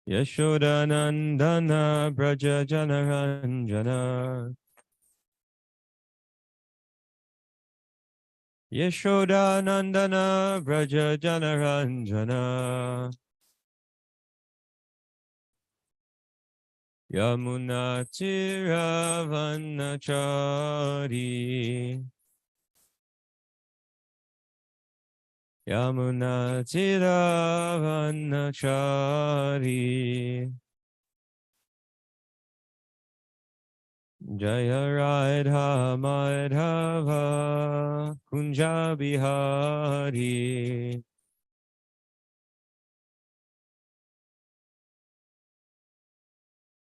Yashodanandana Braja Janaranjana Yashodanandana Braja Janaranjana Yamuna Tiravanachari Yamuna Tiravanachari Jaya Radha Madhava Kunja Bihari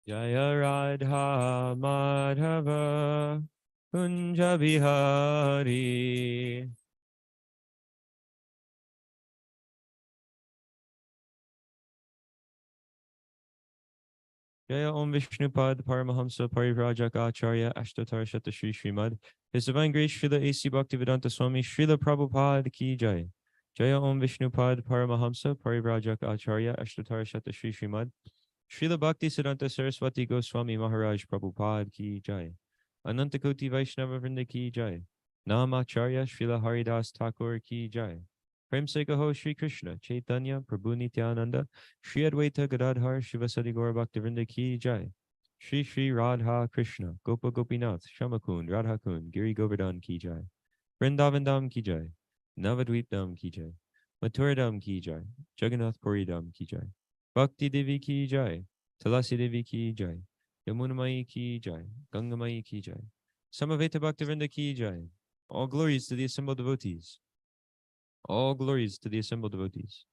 Jaya Radha Madhava Kunja Bihari Jaya Om Vishnupad Paramahamsa Parivrajak Acharya Ashtotar Shata Shri Srimad His Divine Grace Srila A.C. Bhaktivedanta Swami Srila Prabhupada Ki Jai Jaya Om Vishnupad Paramahamsa Parivrajak Acharya Ashtotar Shata Shri Srimad Srila Bhakti Siddhanta Saraswati Goswami Maharaj Prabhupada Ki Jai Anantakoti Vaishnava Vrinda Ki Jai Namacharya Srila Haridas Thakur Ki Jai Prem Se Kaho Shri Krishna Chaitanya Prabhu Nityananda Shri Advaita Gadadhar Shivasati Gaura Bhaktivinoda Ki Jai Shri Shri Radha Krishna Gopa Gopinath Shamakund Radha Kund Giri Govardhan Ki Jai Vrindavan Dham Ki Jai Navadvip Dham Ki Jai Mathura Dham Ki Jai Jagannath Puri Dham Ki Jai Bhakti Devi Ki Jai Tulasi Devi Ki Jai Yamunamai Ki Jai Gangamai Ki Jai Samaveta Bhaktivinoda Ki Jai All glories to the assembled devotees. All glories to the assembled devotees.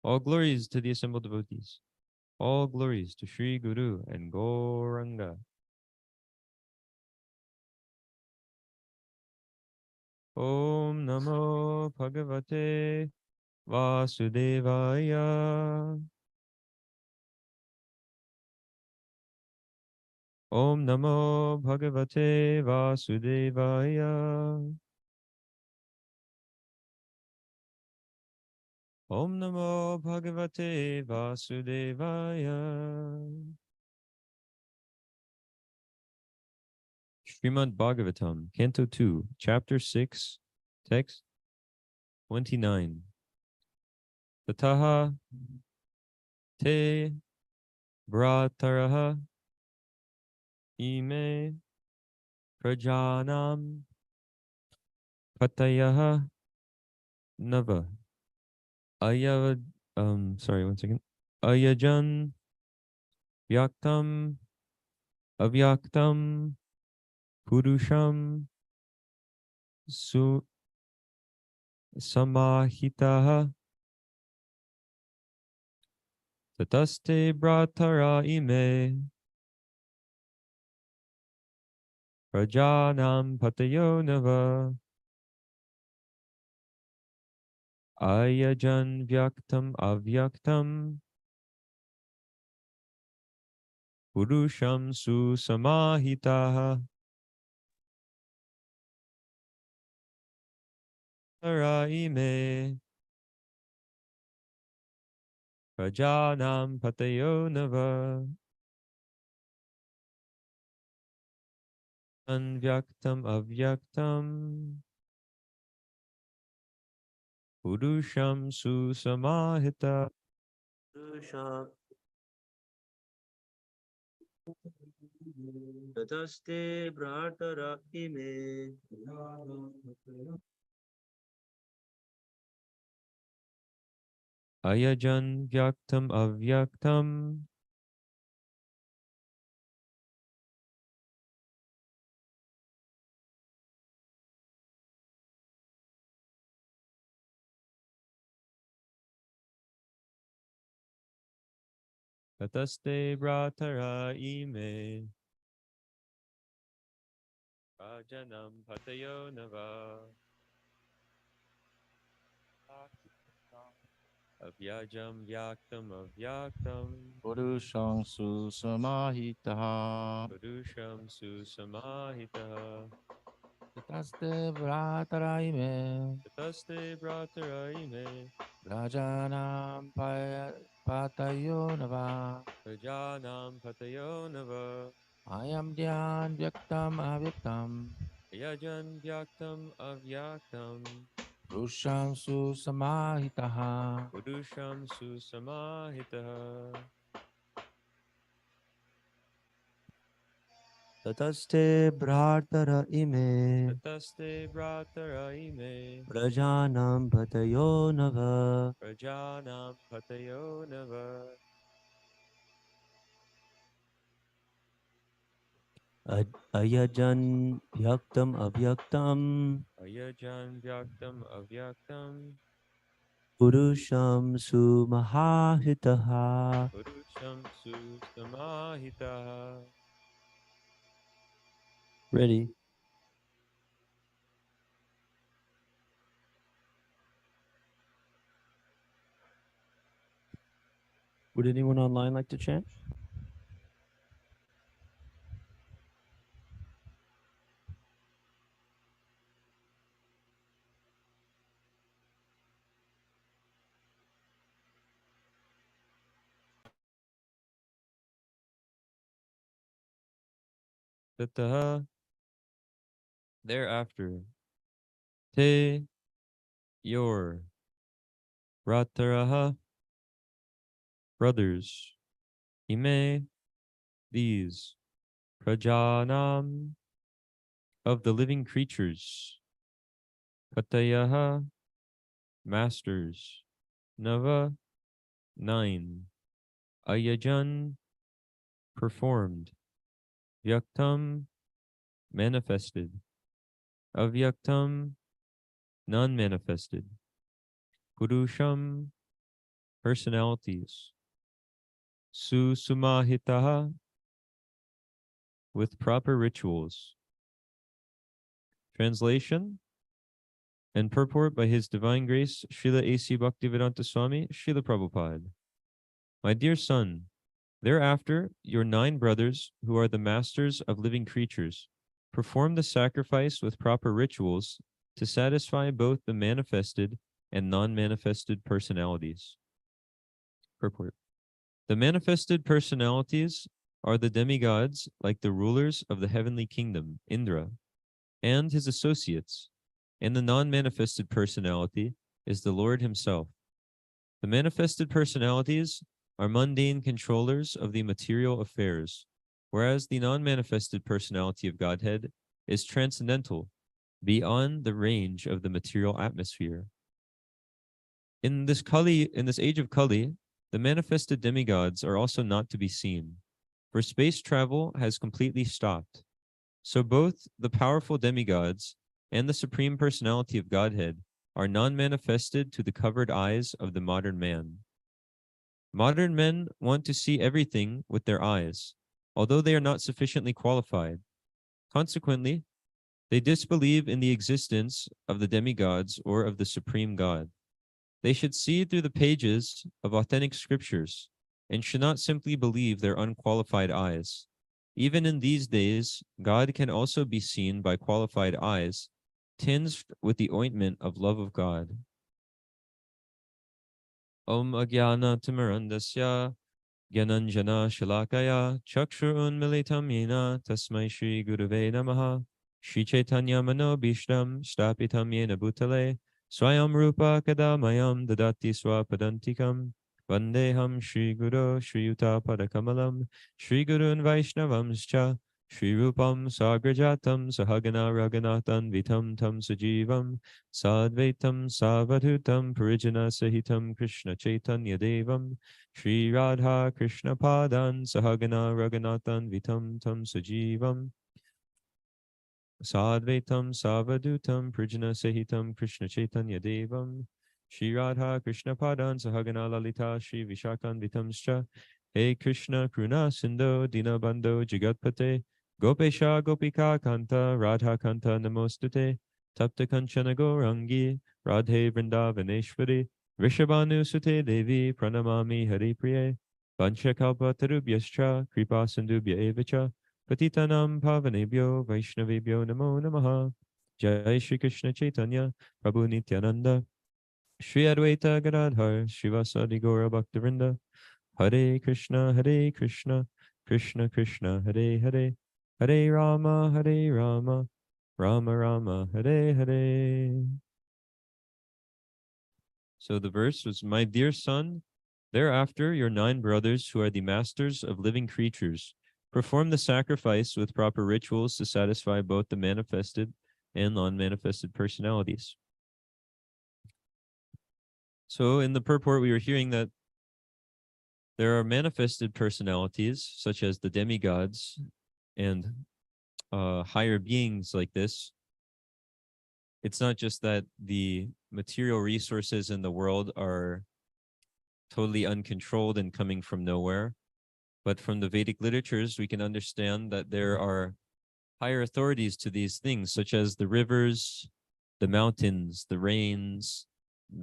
All glories to the assembled devotees. All glories to Sri Guru and Gauranga. Om Namo Bhagavate Vasudevaya. Om Namo Bhagavate Vasudevaya. Om Namo Bhagavate Vasudevaya. Srimad Bhagavatam, Canto 2, Chapter 6, Text 29. Tataha te brataraha ime prajanam patayaha nava ayavad sorry, one second. Ayajan vyaktam avyaktam purusham su samahitaha tataste bratara ime prajanam patayo nava ayajan vyaktam avyaktam purusham su samahitaha ime prajanam patayo nava anvyaktam avyaktam purusham susamahita purusham tataste bratara ime ayajan vyaktam avyaktam tataste bratara ime prajanam patayo nava avyajam vyaktam avyaktam Purushang Susamahitaha purusham susamahita Tataste Brataraime tataste bratara ime Rajanam patayo nava. Prajanam patayo nava. Ayam dhyan vyaktam avyaktam. Yajan vyaktam avyaktam. Rusham susamahitaha. Purusham susamahitaha. ततस्ते भ्रातर इमे Tataste bratara ime. प्रजानां पतयो नव Prajanam patayo nava. अयजन् व्यक्तम् अव्यक्तं Ayajan vyaktam avyaktam. पुरुषं सुमहाहितः. Purusham susamahitaha. Ready? Would anyone online like to chant? Tataha. Thereafter. Te. Your. Rataraha. Brothers. Ime. These. Prajanam. Of the living creatures. Patayaha. Masters. Nava. 9. Ayajan. Performed. Vyaktam. Manifested. Avyaktam. Non-manifested. Purusham. Personalities. Susumahitaha. With proper rituals. Translation and purport by His Divine Grace, Srila A.C. Bhaktivedanta Swami, Srila Prabhupada. My dear son, thereafter your 9 brothers, who are the masters of living creatures, perform the sacrifice with proper rituals to satisfy both the manifested and non-manifested personalities. Purport. The manifested personalities are the demigods, like the rulers of the heavenly kingdom, Indra, and his associates, and the non-manifested personality is the Lord himself. The manifested personalities are mundane controllers of the material affairs, whereas the non-manifested personality of Godhead is transcendental, beyond the range of the material atmosphere. In this age of Kali, the manifested demigods are also not to be seen, for space travel has completely stopped. So both the powerful demigods and the Supreme Personality of Godhead are non-manifested to the covered eyes of the modern man. Modern men want to see everything with their eyes, although they are not sufficiently qualified. Consequently, they disbelieve in the existence of the demigods or of the Supreme God. They should see through the pages of authentic scriptures and should not simply believe their unqualified eyes. Even in these days, God can also be seen by qualified eyes, tinged with the ointment of love of God. Om Agyana Timarandasya Gyananjana Shalakaya Chakshurun Militam Yena Tasmai Shri Guruve Namaha Shri Chaitanya Mano Bishtam Stapitam Yena Bhutale Swayam Rupa Kadamayam Dadati Swapadantikam Vandeham Shri Guru Shri Yuta Padakamalam Shri Gurun Vaishnavamscha Shri Rupam Sagrajatam Sahagana Raganathan Vitam Tam Sajivam Sadvaitam Savadhutam Parijana Sahitam Krishna Chaitanya Devam Shri Radha Krishna Padan Sahagana Raganathan Vitam Tam Sajivam Sadvaitam Savadutam Prijana Sahitam Krishna Chaitanya Devam Shri Radha Krishna Padan Sahagana Lalita Shri Vishakan Vitamscha Hey Krishna Kruna Sindho Dinabando Jagatpate Gopesha Gopika Kanta Radha Kanta Namostute Tapta Kanchana Gourangi Radhe Vrindavaneshwari Rishabhanu Sute Devi Pranamami Hari Priye Vanchakalpa Tarubhyascha Kripa Sindubhya Evacha Patitanam Pavanebhyo Vaishnavebhyo Namo Namaha Jai Shri Krishna Chaitanya Prabhu Nityananda Shri Advaita Gadadhar Shivasadi Gaura Bhaktivinoda Hare Krishna, Krishna Krishna, Hare Hare, Hare Rama, Rama Rama, Hare Hare. So the verse was, my dear son, thereafter your 9 brothers who are the masters of living creatures perform the sacrifice with proper rituals to satisfy both the manifested and non-manifested personalities. So in the purport, we were hearing that there are manifested personalities, such as the demigods and higher beings like this. It's not just that the material resources in the world are totally uncontrolled and coming from nowhere, but from the Vedic literatures, we can understand that there are higher authorities to these things, such as the rivers, the mountains, the rains,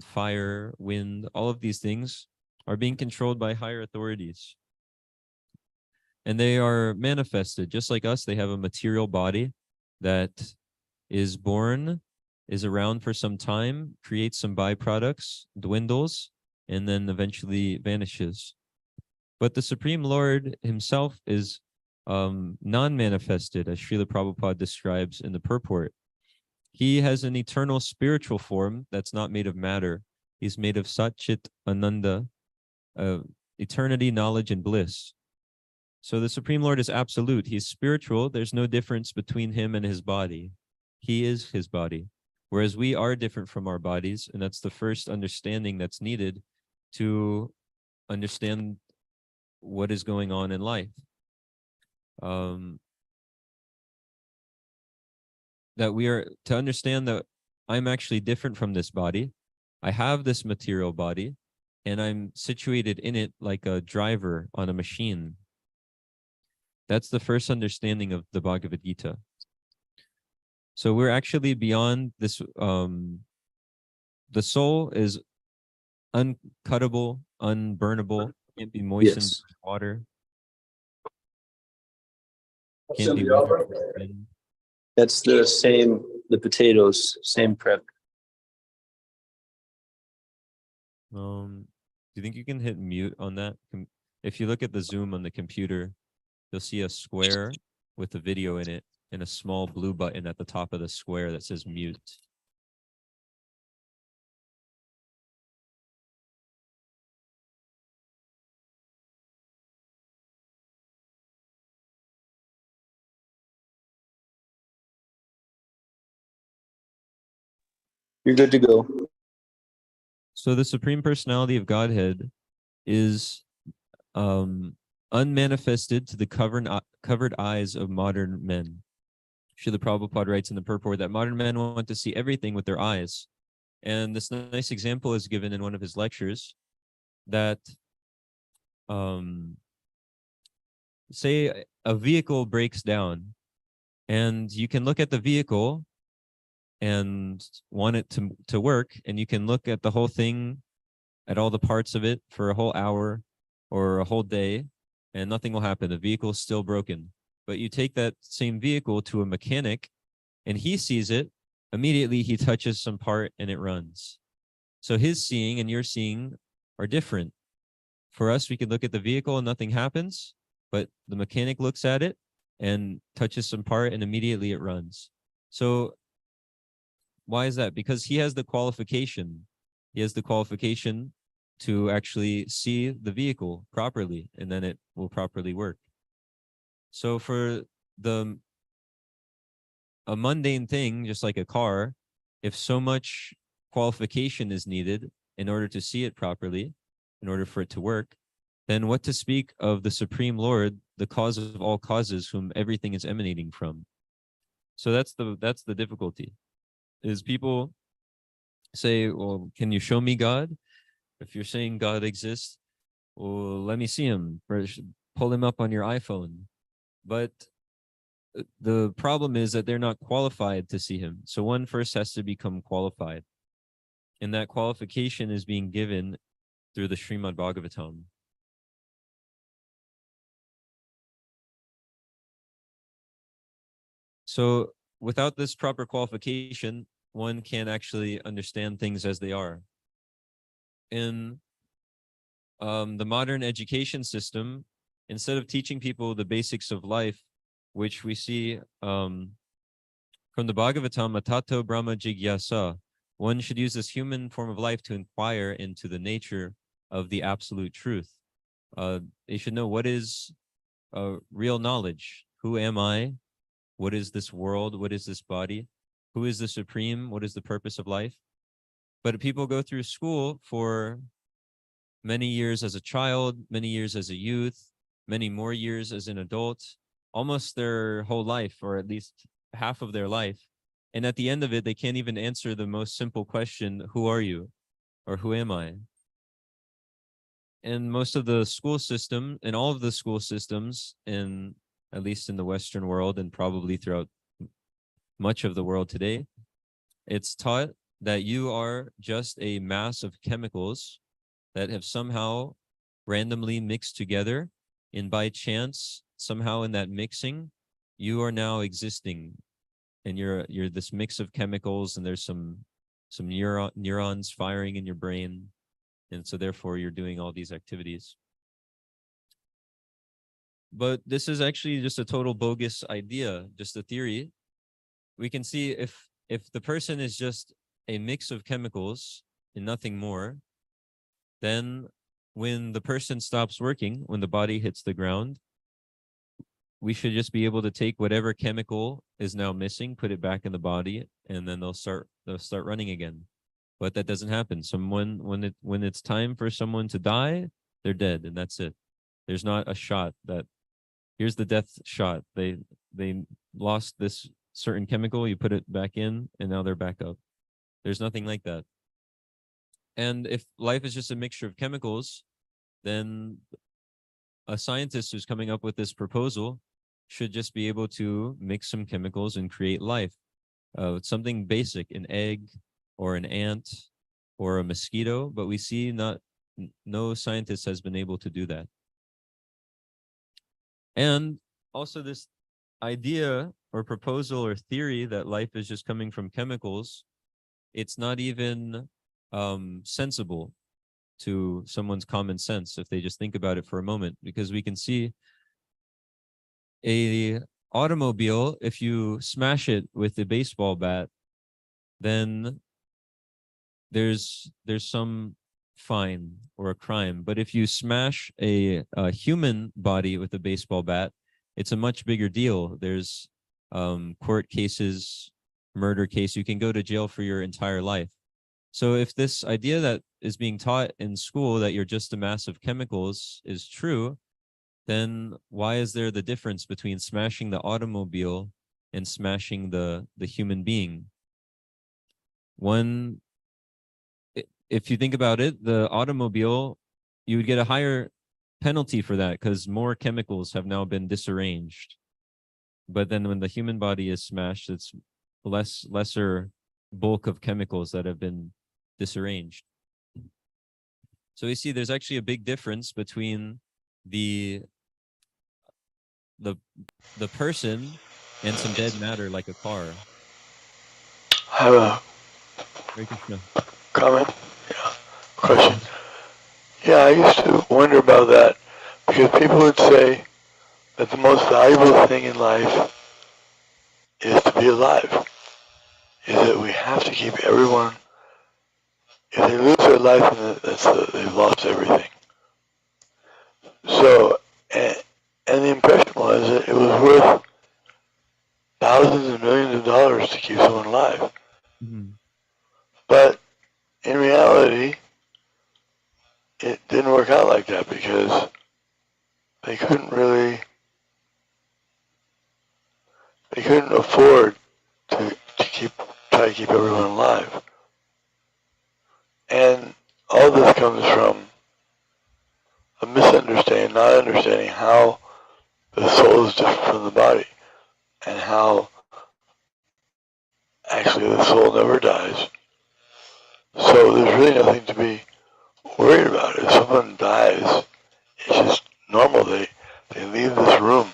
fire, wind, all of these things are being controlled by higher authorities. And they are manifested, just like us. They have a material body that is born, is around for some time, creates some byproducts, dwindles, and then eventually vanishes. But the Supreme Lord himself is non-manifested, as Srila Prabhupada describes in the purport. He has an eternal spiritual form that's not made of matter. He's made of Satchit Ananda, eternity, knowledge, and bliss. So the Supreme Lord is absolute. He's spiritual. There's no difference between him and his body. He is his body. Whereas we are different from our bodies, and that's the first understanding that's needed to understand what is going on in life. That we are to understand that I'm actually different from this body. I have this material body, and I'm situated in it like a driver on a machine. That's the first understanding of the Bhagavad Gita. So we're actually beyond this. The soul is uncuttable, unburnable, can't be moistened with water. Can't be withered with wind. That's the same, the potatoes, same prep. Do you think you can hit mute on that? If you look at the Zoom on the computer, you'll see a square with a video in it and a small blue button at the top of the square that says mute. You're good to go. So the Supreme Personality of Godhead is unmanifested to the covered eyes of modern men. Srila Prabhupada writes in the purport that modern men want to see everything with their eyes. And this nice example is given in one of his lectures that say a vehicle breaks down and you can look at the vehicle and want it to work, and you can look at the whole thing, at all the parts of it for a whole hour or a whole day, and nothing will happen. The vehicle is still broken. But you take that same vehicle to a mechanic and he sees it, immediately he touches some part and it runs. So his seeing and your seeing are different. For us, we could look at the vehicle and nothing happens, but the mechanic looks at it and touches some part and immediately it runs. So why is that? Because he has the qualification. He has the qualification to actually see the vehicle properly, and then it will properly work. So for a mundane thing, just like a car, if so much qualification is needed in order to see it properly, in order for it to work, then what to speak of the Supreme Lord, the cause of all causes, whom everything is emanating from? So that's the difficulty. Is people say, well, can you show me God? If you're saying God exists, well, let me see him. Pull him up on your iPhone. But the problem is that they're not qualified to see him. So one first has to become qualified. And that qualification is being given through the Srimad Bhagavatam. So without this proper qualification, one can't actually understand things as they are. And the modern education system, instead of teaching people the basics of life, which we see from the Bhagavatam, Atato Brahma Jigyasa, one should use this human form of life to inquire into the nature of the absolute truth. They should know what is real knowledge. Who am I? What is this world? What is this body? Who is the supreme? What is the purpose of life? But people go through school for many years as a child, many years as a youth, many more years as an adult, almost their whole life, or at least half of their life. And at the end of it, they can't even answer the most simple question, who are you? Or who am I? And most of the school system, and all of the school systems, in at least in the Western world and probably throughout much of the world today, it's taught that you are just a mass of chemicals that have somehow randomly mixed together, and by chance, somehow in that mixing, you are now existing, and you're this mix of chemicals, and there's some neurons firing in your brain, and so therefore you're doing all these activities. But this is actually just a total bogus idea, just a theory. We can see if the person is just a mix of chemicals and nothing more, then when the person stops working, when the body hits the ground, we should just be able to take whatever chemical is now missing, put it back in the body, and then they'll start running again. But that doesn't happen. When it's time for someone to die, they're dead, and that's it. There's not a shot that here's the death shot. They lost this certain chemical, you put it back in, and now they're back up. There's nothing like that. And if life is just a mixture of chemicals, then a scientist who's coming up with this proposal should just be able to mix some chemicals and create life. Something basic, an egg or an ant or a mosquito, but we see no scientist has been able to do that. And also this idea or proposal or theory that life is just coming from chemicals, it's not even sensible to someone's common sense if they just think about it for a moment, because we can see a automobile, if you smash it with a baseball bat, then there's some fine or a crime. But if you smash a human body with a baseball bat, it's a much bigger deal. There's court cases, murder case. You can go to jail for your entire life. So if this idea that is being taught in school that you're just a mass of chemicals is true, then why is there the difference between smashing the automobile and smashing the human being? One, if you think about it, the automobile, you would get a higher penalty for that because more chemicals have now been disarranged. But then when the human body is smashed, it's lesser bulk of chemicals that have been disarranged. So we see there's actually a big difference between the person and some dead matter like a car. I have a Hare Krishna. comment, question. Yeah, I used to wonder about that because people would say that the most valuable thing in life is to be alive. Is that we have to keep everyone. If they lose their life, they've lost everything. So, and the impression was that it was worth thousands and millions of dollars to keep someone alive. Mm-hmm. But in reality, it didn't work out like that because they couldn't afford to try to keep everyone alive. And all this comes from a misunderstanding, not understanding how the soul is different from the body, and how actually the soul never dies. So there's really nothing to be worried about. If someone dies, it's just normal. They leave this room.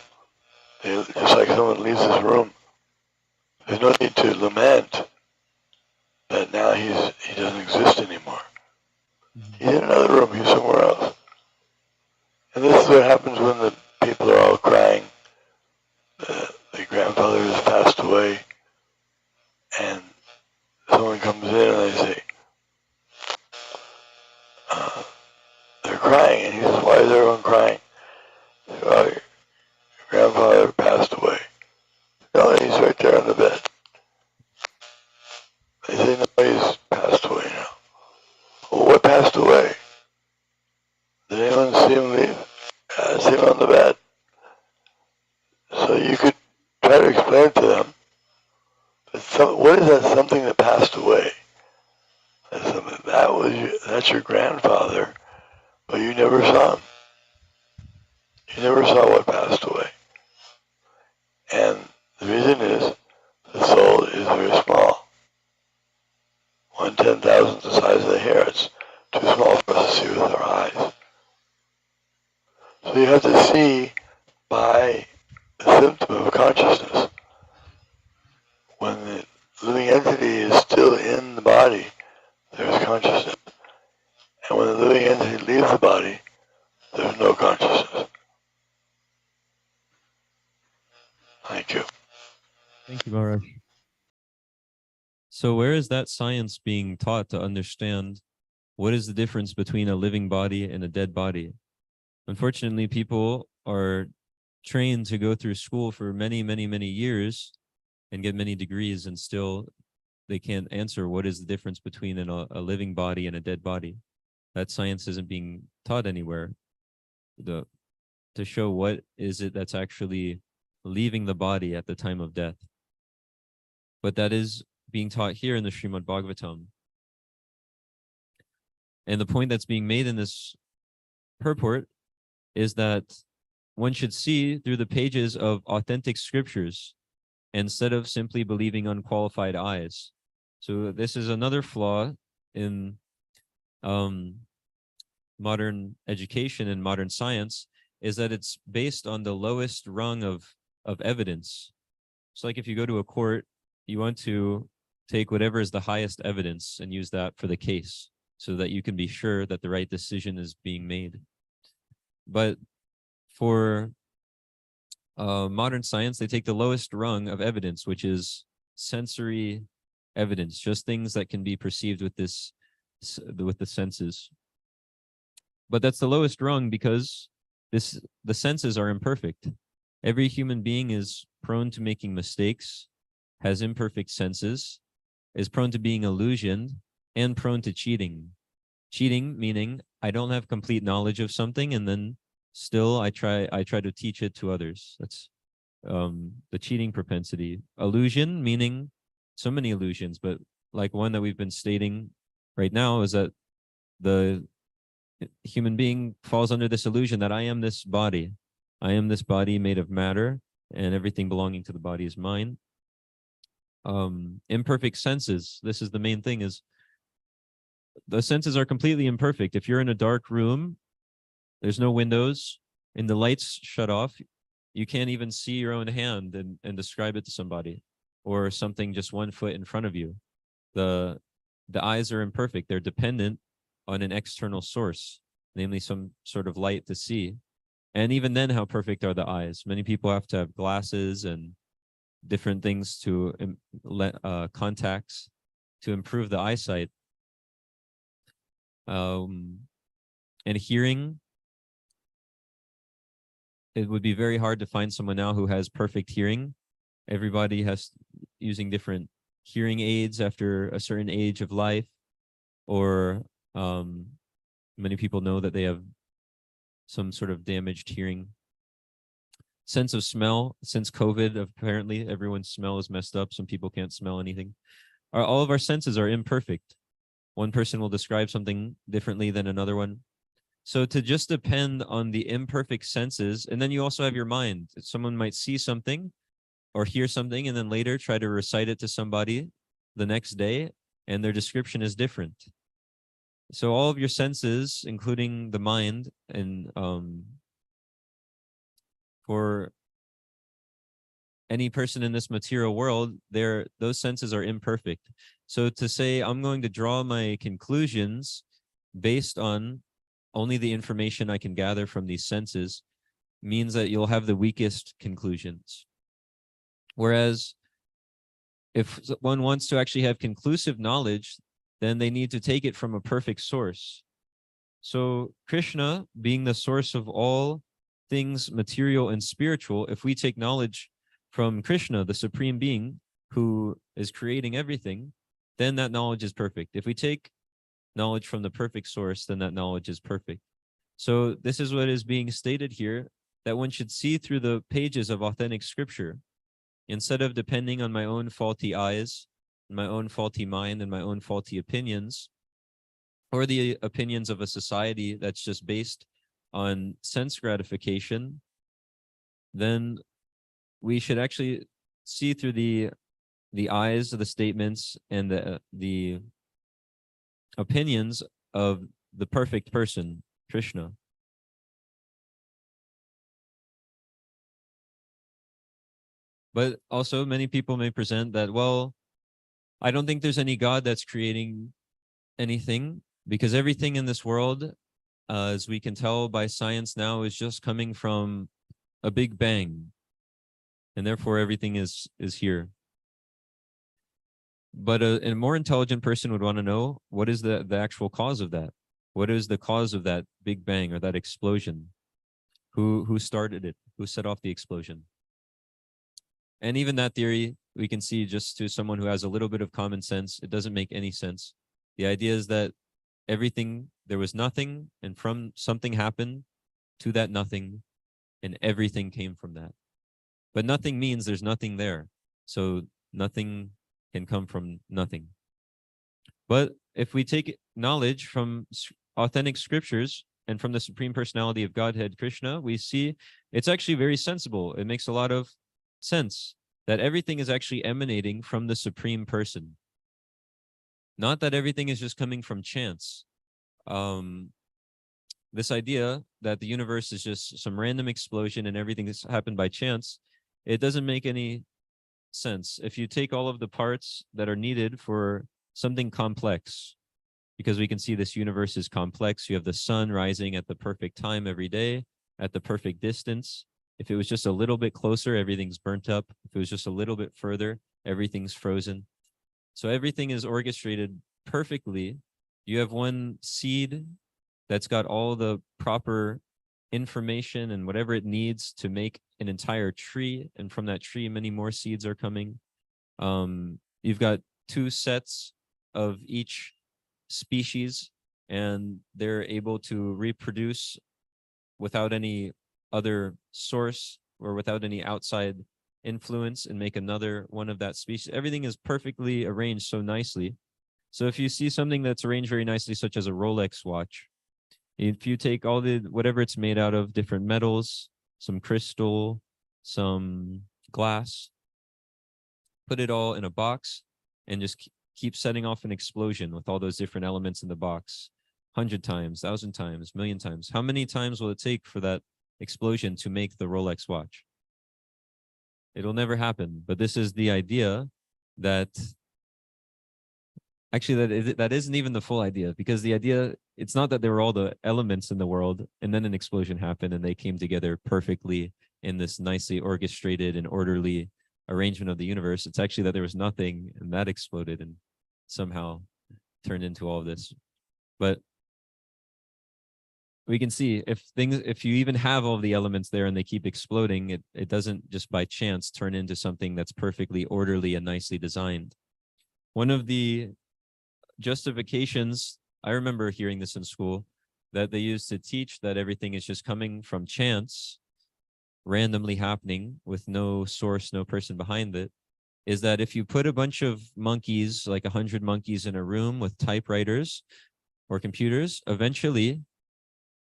Just like someone leaves this room. There's no need to lament that now he doesn't exist anymore. He's in another room. He's somewhere else. is what happens when the people are all crying. The grandfather has passed away, and someone comes in and they say, they're crying, and he says, why is everyone crying? They say, well, your grandfather passed away. No, and he's right there on the bed. They say, no, he's passed away now. Well, what passed away? Did anyone see him leave? I see him on the bed. So you could try to explain it to them. But what is that something that passed away? That's your grandfather, but you never saw him. You never saw what passed away. And the reason is the soul is very small. 1/10,000th the size of the hair. It's too small for us to see with our eyes. So you have to see by the symptom of consciousness. When the living entity is still in the body, there's consciousness. And when the living entity leaves the body, there's no consciousness. Thank you. Thank you, Maharaj. So where is that science being taught to understand what is the difference between a living body and a dead body? Unfortunately, people are trained to go through school for many, many, many years and get many degrees, and still they can't answer what is the difference between a living body and a dead body. That science isn't being taught anywhere to show what is it that's actually leaving the body at the time of death. But that is being taught here in the Srimad Bhagavatam. And the point that's being made in this purport is that one should see through the pages of authentic scriptures instead of simply believing unqualified eyes. So this is another flaw in modern education and modern science, is that it's based on the lowest rung of evidence. So like if you go to a court, you want to take whatever is the highest evidence and use that for the case so that you can be sure that the right decision is being made. But for modern science, they take the lowest rung of evidence, which is sensory evidence, just things that can be perceived with the senses. But that's the lowest rung because the senses are imperfect. Every human being is prone to making mistakes, has imperfect senses, is prone to being illusioned, and prone to cheating. Cheating meaning I don't have complete knowledge of something, and then still I try to teach it to others. That's the cheating propensity. Illusion meaning so many illusions, but like one that we've been stating right now is that the human being falls under this illusion that I am this body. I am this body made of matter, and everything belonging to the body is mine. Imperfect senses. This is the main thing, is the senses are completely imperfect. If you're in a dark room, there's no windows, and the lights shut off, you can't even see your own hand and describe it to somebody, or something just 1 foot in front of you. The eyes are imperfect. They're dependent on an external source, namely some sort of light to see. And even then, how perfect are the eyes? Many people have to have glasses and different things to contacts to improve the eyesight. And hearing, it would be very hard to find someone now who has perfect hearing. Everybody has using different hearing aids after a certain age of life, or many people know that they have some sort of damaged hearing. Sense of smell, since COVID, apparently everyone's smell is messed up. Some people can't smell anything. All of our senses are imperfect. One person will describe something differently than another one. So to just depend on the imperfect senses, and then you also have your mind. Someone might see something or hear something and then later try to recite it to somebody the next day, and their description is different. So all of your senses, including the mind, and for any person in this material world, those senses are imperfect. So to say I'm going to draw my conclusions based on only the information I can gather from these senses means that you'll have the weakest conclusions. Whereas if one wants to actually have conclusive knowledge, then they need to take it from a perfect source. So Krishna, being the source of all things material and spiritual, if we take knowledge from Krishna, the Supreme Being, who is creating everything, then that knowledge is perfect. If we take knowledge from the perfect source, then that knowledge is perfect. So this is what is being stated here, that one should see through the pages of authentic scripture, instead of depending on my own faulty eyes, my own faulty mind, and my own faulty opinions, or the opinions of a society that's just based on sense gratification. Then we should actually see through the eyes of the statements and the opinions of the perfect person, Krishna. But also many people may present that, well, I don't think there's any God that's creating anything, because everything in this world, as we can tell by science now, is just coming from a big bang, and therefore everything is here. But a more intelligent person would want to know, what is the actual cause of that? What is the cause of that big bang or that explosion? Who started it? Who set off the explosion? And even that theory, we can see just to someone who has a little bit of common sense, it doesn't make any sense. The idea is that there was nothing, and from something happened to that nothing, and everything came from that. But nothing means there's nothing there. So nothing can come from nothing. But if we take knowledge from authentic scriptures and from the Supreme Personality of Godhead, Krishna, we see it's actually very sensible. It makes a lot of sense that everything is actually emanating from the Supreme Person. Not that everything is just coming from chance. This idea that the universe is just some random explosion and everything has happened by chance, it doesn't make any sense. If you take all of the parts that are needed for something complex, because we can see this universe is complex. You have the sun rising at the perfect time every day, at the perfect distance. If it was just a little bit closer, everything's burnt up. If it was just a little bit further, everything's frozen. So everything is orchestrated perfectly. You have one seed that's got all the proper information and whatever it needs to make an entire tree. And from that tree, many more seeds are coming. You've got 2 sets of each species, and they're able to reproduce without any other source or without any outside influence and make another one of that species. Everything is perfectly arranged so nicely. So if you see something that's arranged very nicely, such as a Rolex watch, if you take all whatever it's made out of, different metals, some crystal, some glass, put it all in a box and just keep setting off an explosion with all those different elements in the box, 100 times, 1,000 times, 1,000,000 times. How many times will it take for that explosion to make the Rolex watch? It'll never happen. But this is the idea that actually that isn't even the full idea, because the idea, it's not that there were all the elements in the world and then an explosion happened and they came together perfectly in this nicely orchestrated and orderly arrangement of the universe. It's actually that there was nothing and that exploded and somehow turned into all of this. But we can see if you even have all the elements there and they keep exploding, it doesn't just by chance turn into something that's perfectly orderly and nicely designed. One of the justifications, I remember hearing this in school, that they used to teach that everything is just coming from chance, randomly happening with no source, no person behind it, is that if you put a bunch of monkeys, like 100 monkeys in a room with typewriters or computers, eventually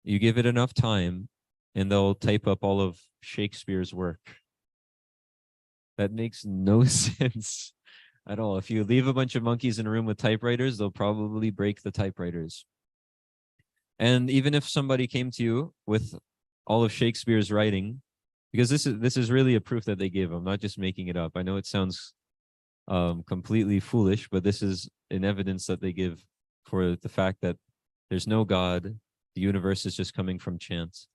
you give it enough time and they'll type up all of Shakespeare's work. That makes no sense at all. If you leave a bunch of monkeys in a room with typewriters, they'll probably break the typewriters. And even if somebody came to you with all of Shakespeare's writing, because this is really a proof that they gave. I'm not just making it up. I know it sounds completely foolish, but this is an evidence that they give for the fact that there's no God, the universe is just coming from chance.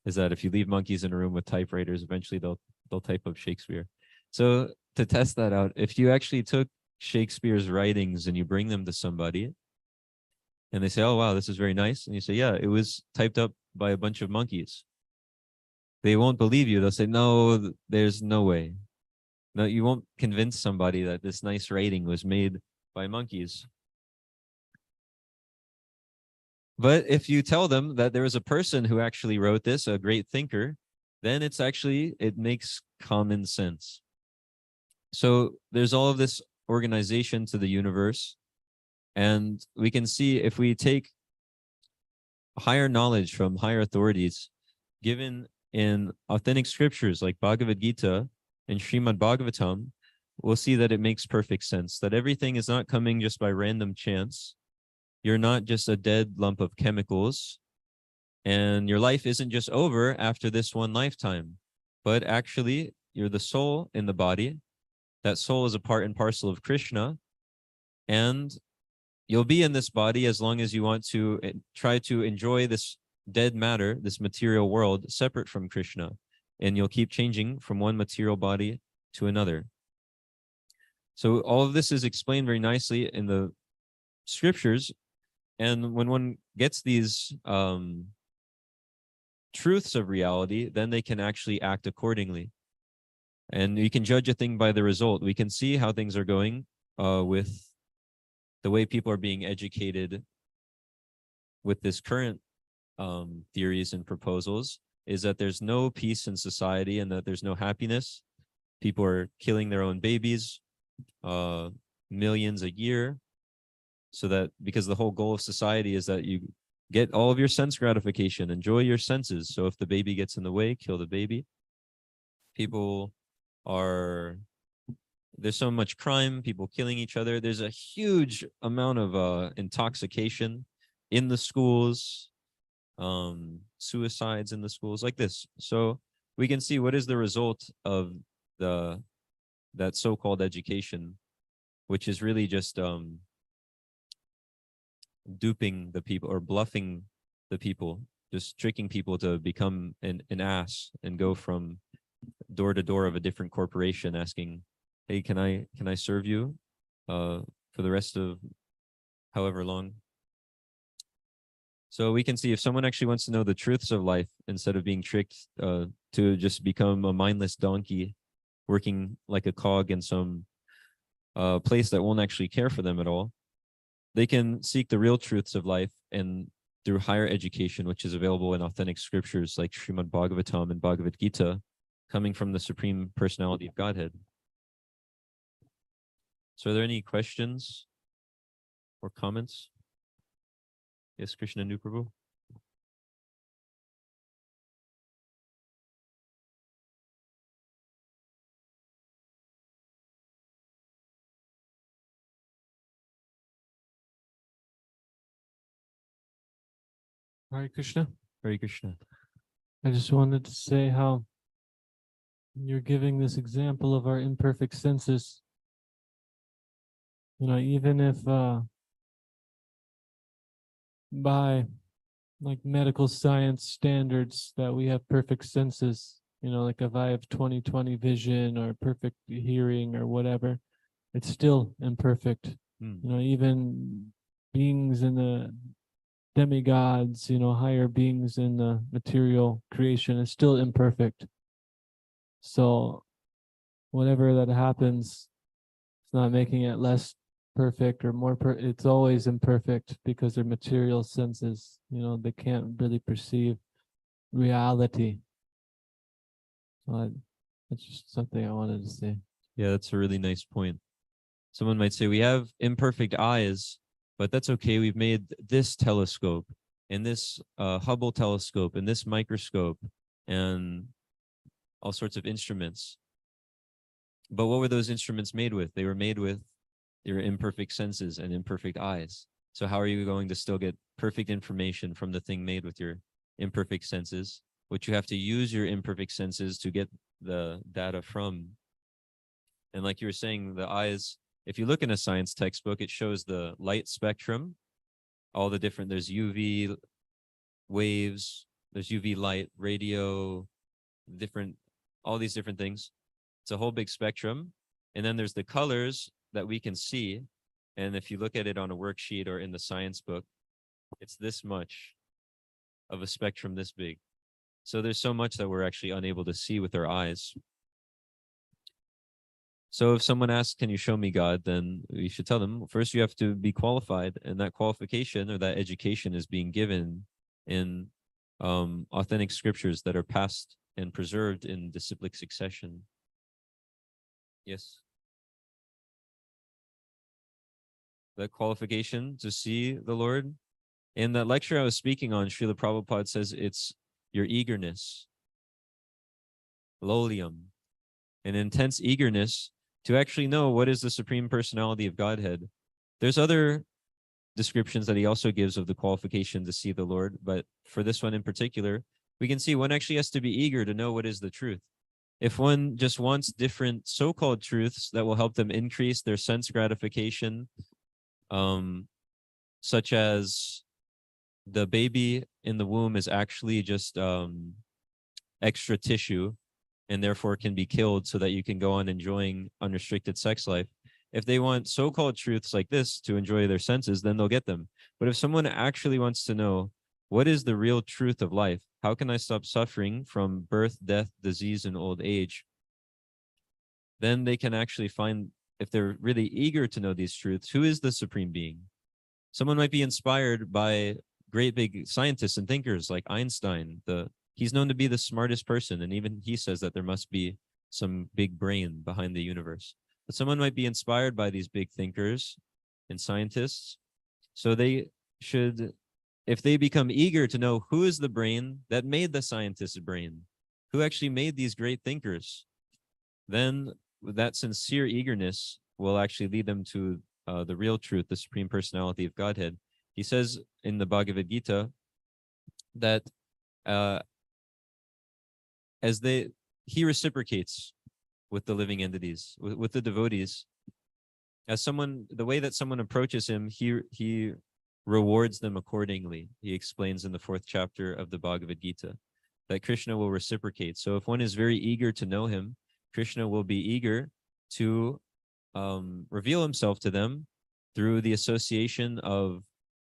Is that if you leave monkeys in a room with typewriters, eventually they'll type up Shakespeare. So to test that out, if you actually took Shakespeare's writings and you bring them to somebody and they say, oh, wow, this is very nice. And you say, yeah, it was typed up by a bunch of monkeys. They won't believe you. They'll say, no, there's no way. No, you won't convince somebody that this nice writing was made by monkeys. But if you tell them that there was a person who actually wrote this, a great thinker, then it makes common sense. So there's all of this organization to the universe. And we can see if we take higher knowledge from higher authorities given in authentic scriptures like Bhagavad Gita and Srimad Bhagavatam, we'll see that it makes perfect sense, that everything is not coming just by random chance. You're not just a dead lump of chemicals, and your life isn't just over after this one lifetime, but actually you're the soul in the body. That soul is a part and parcel of Krishna, and you'll be in this body as long as you want to try to enjoy this dead matter, this material world, separate from Krishna, and you'll keep changing from one material body to another. So all of this is explained very nicely in the scriptures. And when one gets these truths of reality, then they can actually act accordingly. And you can judge a thing by the result. We can see how things are going with the way people are being educated with this current theories and proposals, is that there's no peace in society and that there's no happiness. People are killing their own babies, millions a year. So that because the whole goal of society is that you get all of your sense gratification, enjoy your senses. So if the baby gets in the way, kill the baby. There's so much crime, people killing each other. There's a huge amount of intoxication in the schools, suicides in the schools, like this. So we can see what is the result of that so-called education, which is really just duping the people or bluffing the people, just tricking people to become an ass and go from door to door of a different corporation asking, hey, can I serve you for the rest of however long? So we can see if someone actually wants to know the truths of life instead of being tricked to just become a mindless donkey working like a cog in some place that won't actually care for them at all, they can seek the real truths of life and through higher education, which is available in authentic scriptures like Srimad Bhagavatam and Bhagavad Gita, coming from the Supreme Personality of Godhead. So are there any questions or comments? Yes, Krishna Prabhu. Hare Krishna. Hare Krishna. I just wanted to say how you're giving this example of our imperfect senses. Even if by like medical science standards that we have perfect senses, like if I have 20/20 vision or perfect hearing or whatever, it's still imperfect. Even beings in the demigods, higher beings in the material creation is still imperfect. So whatever that happens, it's not making it less perfect or more it's always imperfect because they're material senses. They can't really perceive reality. So that's just something I wanted to say. Yeah, that's a really nice point. Someone might say we have imperfect eyes, but that's okay. We've made this telescope and this Hubble telescope and this microscope and all sorts of instruments. But what were those instruments made with? They were made with your imperfect senses and imperfect eyes. So how are you going to still get perfect information from the thing made with your imperfect senses, which you have to use your imperfect senses to get the data from? And like you were saying, the eyes, if you look in a science textbook, it shows the light spectrum, all the different, there's UV, waves, there's UV light, radio, all these different things. It's a whole big spectrum. And then there's the colors that we can see. And if you look at it on a worksheet or in the science book, it's this much of a spectrum this big. So there's so much that we're actually unable to see with our eyes. So if someone asks, can you show me God? Then we should tell them, first you have to be qualified. And that qualification or that education is being given in authentic scriptures that are passed and preserved in disciplic succession. Yes. That qualification to see the Lord. In that lecture I was speaking on, Srila Prabhupada says it's your eagerness, lolium, an intense eagerness to actually know what is the Supreme Personality of Godhead. There's other descriptions that he also gives of the qualification to see the Lord, but for this one in particular, we can see one actually has to be eager to know what is the truth. If one just wants different so-called truths that will help them increase their sense gratification, such as the baby in the womb is actually just extra tissue and therefore can be killed so that you can go on enjoying unrestricted sex life. If they want so-called truths like this to enjoy their senses, then they'll get them. But if someone actually wants to know what is the real truth of life, how can I stop suffering from birth, death, disease, and old age? Then they can actually find, if they're really eager to know these truths, who is the Supreme Being? Someone might be inspired by great big scientists and thinkers like Einstein. He's known to be the smartest person, and even he says that there must be some big brain behind the universe. But someone might be inspired by these big thinkers and scientists. So they should, if they become eager to know who is the brain that made the scientist's brain, who actually made these great thinkers, then that sincere eagerness will actually lead them to the real truth, the Supreme Personality of Godhead. He says in the Bhagavad Gita that he reciprocates with the living entities, with the devotees. As the way that someone approaches him, he rewards them accordingly. He explains in the 4th chapter of the Bhagavad Gita that Krishna will reciprocate. So if one is very eager to know him, Krishna will be eager to reveal himself to them through the association of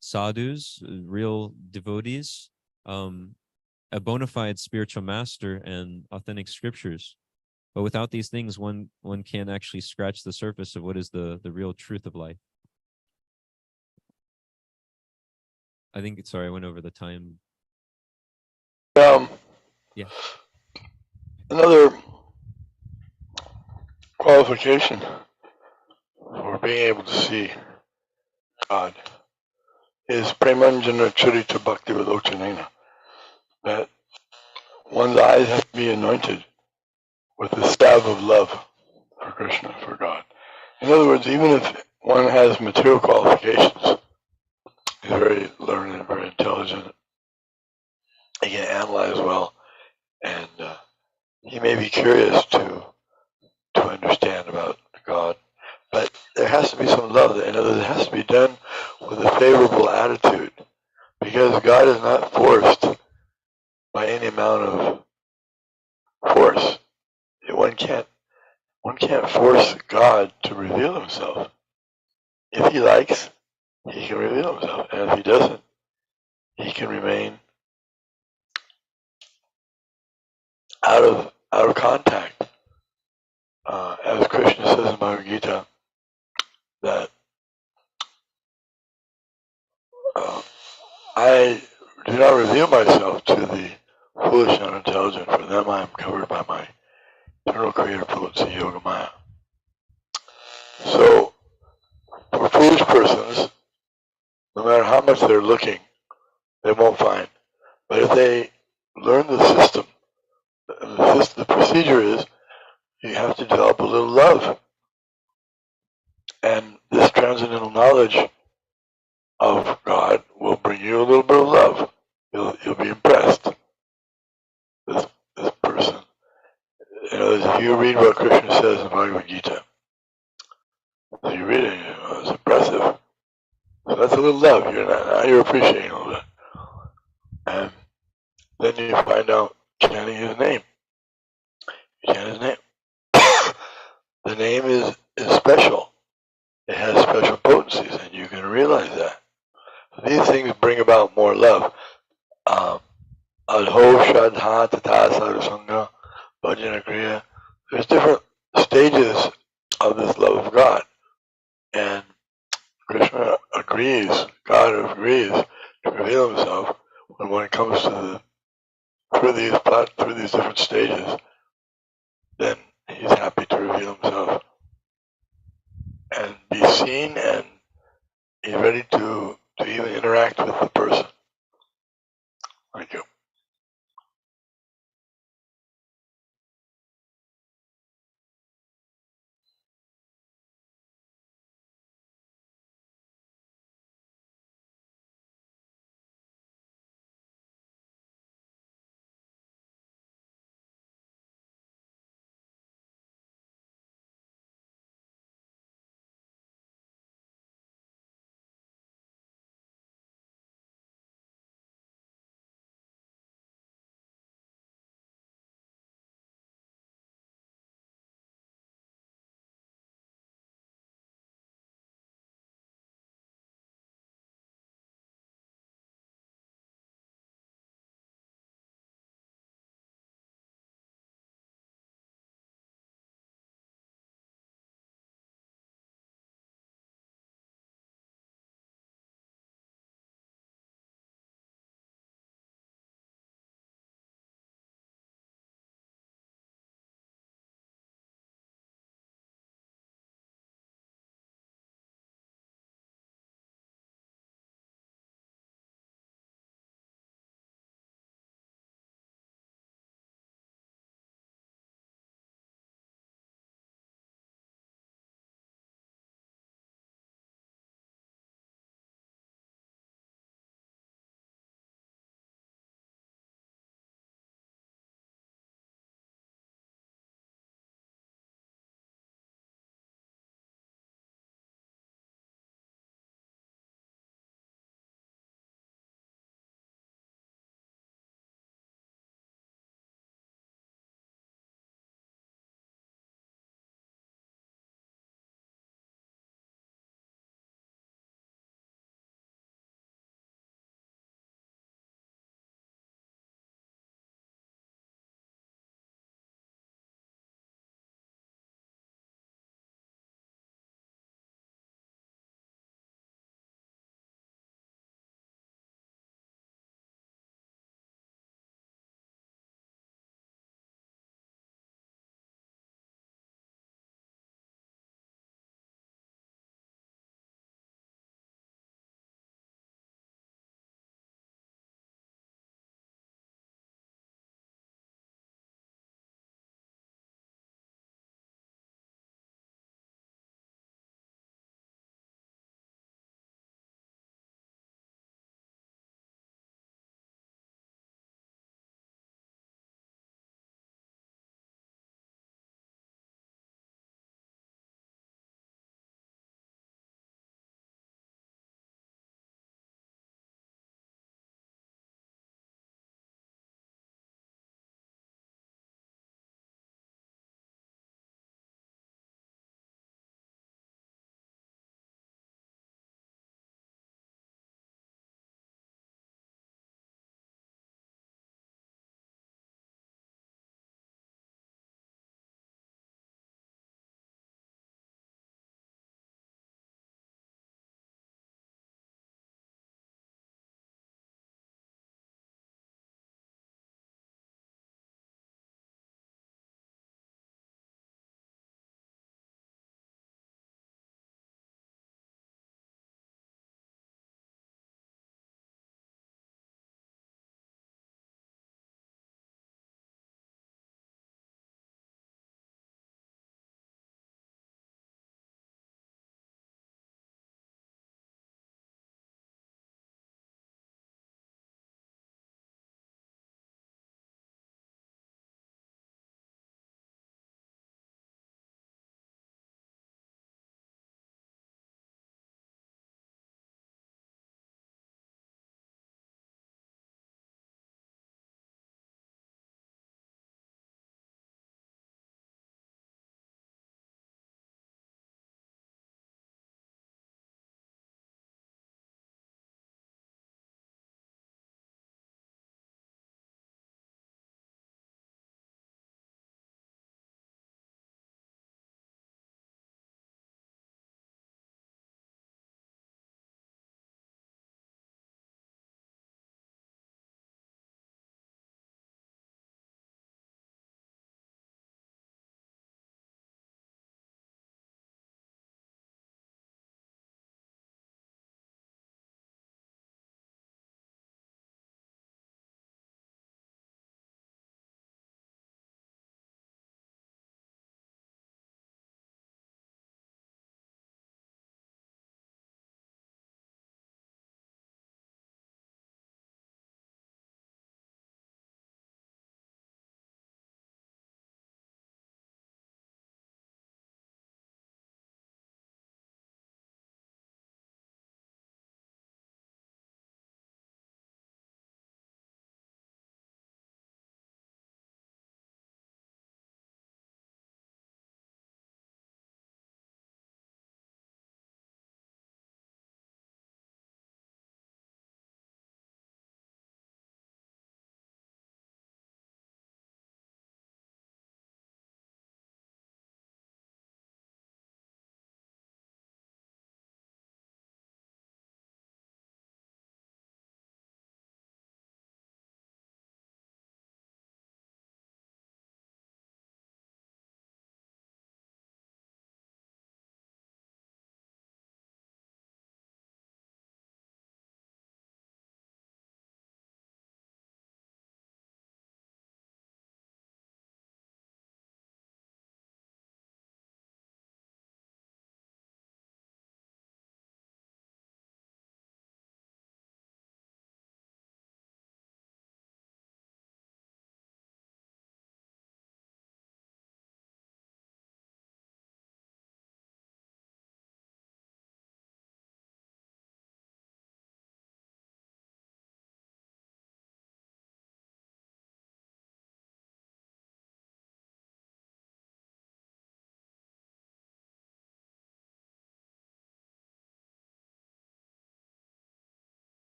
sadhus, real devotees, a bona fide spiritual master, and authentic scriptures. But without these things, one can't actually scratch the surface of what is the real truth of life. I think, sorry, I went over the time. Yeah. Another qualification for being able to see God is Premanjana Charita Bhakti Vilochanena, that one's eyes have to be anointed with the staff of love for Krishna, for God. In other words, even if one has material qualifications, he's very learned, very intelligent, he can analyze well, and he may be curious to understand about God, but there has to be some love. In other words, it has to be done with a favorable attitude, because God is not forced by any amount of force. One can't force God to reveal himself. If he likes, he can reveal himself, and if he doesn't, he can remain out of contact. As Krishna says in Bhagavad Gita, that I do not reveal myself to the foolish and unintelligent, for them I am covered by my eternal creator potency, Yoga Maya. So, for foolish persons, no matter how much they're looking, they won't find. But if they learn the system, the procedure is you have to develop a little love. And this transcendental knowledge of God will bring you a little bit of love. You'll be impressed. This person. You know, if you read what Krishna says in Bhagavad Gita, if you read it, it's impressive. So that's a little love. Now you're appreciating a little bit. And then you find out chanting his name. You chant his name. The name is special. It has special potencies, and you can realize that. These things bring about more love. Adho Shraddha Tata Sadhusanga Bhajana Kriya. There's different stages of this love of God. And Krishna agrees, God agrees to reveal himself when one comes to through these different stages, then he's happy to reveal himself and be seen, and he's ready to even interact with the person. Thank you.